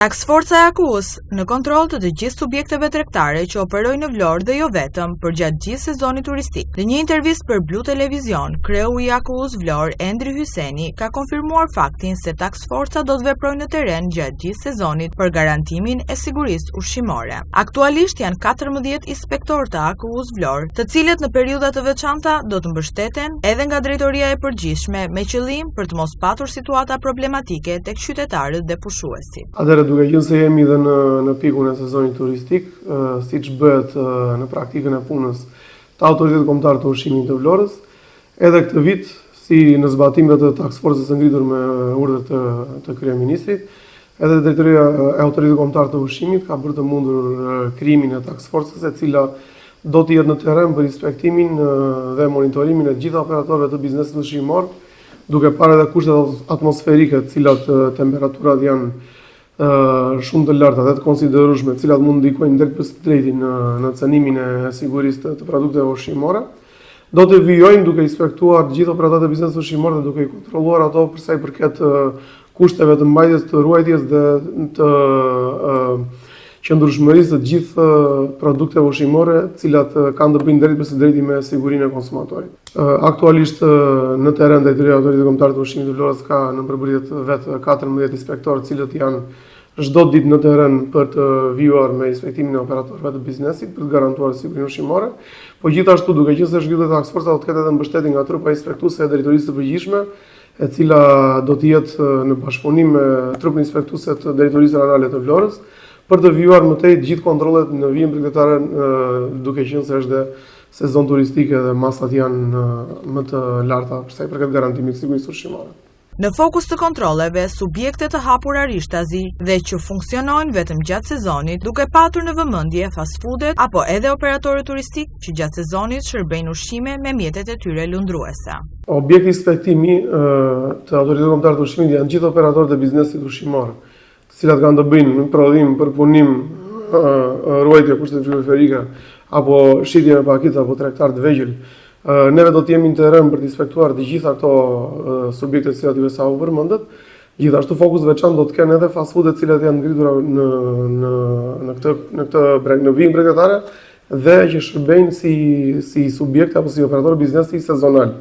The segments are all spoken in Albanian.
Task Forca e AKU-s në kontroll të gjithë subjekteve tregtare që operojnë në Vlorë dhe jo vetëm përgjatë gjithë sezonit turistik. Në një intervistë për Blu Televizion, kreu i AKU-s Vlorë, Endri Hyseni, ka konfirmuar faktin se Task Forca do të veprojnë në teren gjatë gjithë sezonit për garantimin e sigurisë ushqimore. Aktualisht janë 14 inspektorë të AKU-s Vlorë, të cilët në periudha të veçanta do të mbështeten edhe nga drejtoria e përgjithshme me qëllim për të mos patur situata problematike tek qytetarët dhe pushuesit. Duke qenë se jemi dhe në pikun e sezonit turistik, siç bëhet në praktikën e punës të Autoritetit Kombëtar të Ushqimit të Vlorës, edhe këtë vit, si në zbatim të Task Forcës së ngritur me urdhër të kryeministrit, edhe drejtoria e Autoritetit Kombëtar të Ushqimit ka bërë të mundur krijimin e Task Forcës, e cila do të jetë në terren për inspektimin dhe monitorimin e gjitha operatorëve të biznesit ushqimor, duke parë edhe kushtet atmosferike, të cilat temperaturat janë shumë të larta dhe të konsiderueshme, të cilat mund ndikojnë drejt për së drejti në cënimin e sigurisë të produkteve ushqimore. Do të vijojmë duke inspektuar gjithë operatorët e biznesit ushqimor dhe duke i kontrolluar ato për sa i përket kushteve të mbajtjes, të ruajtjes dhe të qëndrueshmërisë të gjithë produkteve ushqimore, të cilat kanë të bëjnë drejt për së drejti me sigurinë e konsumatorit. Aktualisht në terren drejtoria e Autoritetit Kombëtar të Ushqimit të Vlorës ka në përbërje vetë 14 inspektorë, të cilët janë çdo ditë në terren për të vijuar me inspektimin e operatorëve të biznesit për të garantuar sigurinë ushqimore. Po gjithashtu, duke qenë se zhvillet Task Forca do të ketë edhe mbështetje nga trupa inspektuese e drejtorisë së përgjithshme, e cila do të jetë në bashkëpunim me trupin inspektuese të drejtorisë renale të Vlorës, për të vijuar më tej gjithë kontrollet në vijim përkatare, duke qenë se është sezon turistik dhe masat janë më të larta për sa i përket garantimit të sigurisë ushqimore. Në fokus të kontrolleve, subjekte të hapura rishtazi dhe që funksionojnë vetëm gjatë sezonit, duke patur në vëmendje fast foodet apo edhe operatorët turistik që gjatë sezonit shërbejnë ushqime me mjetet e tyre lundruese. Objekti inspektimi të Autoritetit Kombëtar të Ushqimit janë gjithë operatorët e biznesit ushqimor, të cilat kanë të bëjnë në prodhim, përpunim, ruajtje kushtet frigoferike apo shitje me pakica apo tregtar të vegjël. Neve do të jemi në terren për të inspektuar të gjitha këto subjekte të cilat juve sa u përmendet. Gjithashtu fokus veçantë do të kenë edhe fast foodet të cilat janë ngritura në vijim bregdetare dhe që shërbejnë si subjekte apo si operatorë biznesi sezonal,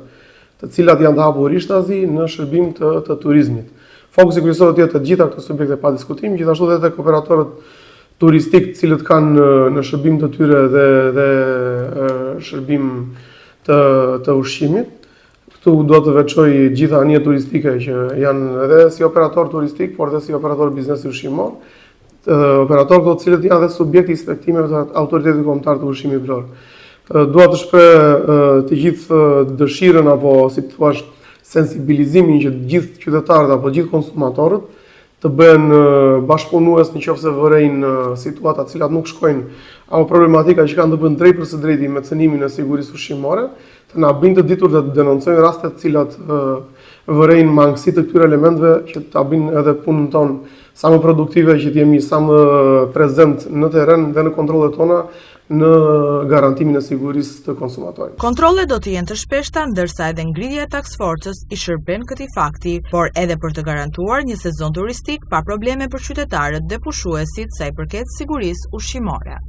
të cilat janë të hapur rishtazi në shërbim të turizmit. Fokusi kryesor do të jetë të gjitha këto subjekte pa diskutim, gjithashtu edhe tek operatorët turistik, të cilët kanë në shërbim të tyre dhe shërbim të ushqimit. Këtu do të veçoj gjitha anije turistike që janë edhe si operator turistik, por edhe si operator biznesi ushqimor. Operatorë të cilët janë edhe subjekti inspektimeve të Autoritetit Kombëtar të Ushqimit Vlorë. Dua të shpreh të gjithë dëshirën apo si të thuash sensibilizimin që gjithë qytetarët apo gjithë konsumatorët të bëhen bashkëpunues nëse vërejnë situata të cilat nuk shkojnë apo problematika që kanë të bëjnë drejt për së drejti me cënimin e sigurisë ushqimore, të na bëjnë të ditur dhe të denoncojnë rastet të cilat vërejnë mangësi të këtyre elementeve që ta bëjnë edhe punën tonë sa më produktive, që të jemi sa më prezent në terren dhe në kontrollet tona në garantimin e sigurisë të konsumatorit. Kontrollet do të jenë të shpeshta, ndërsa edhe ngritja e Task Forcës i shërben këtij fakti, por edhe për të garantuar një sezon turistik pa probleme për qytetarët dhe pushuesit sa i përket sigurisë ushqimore.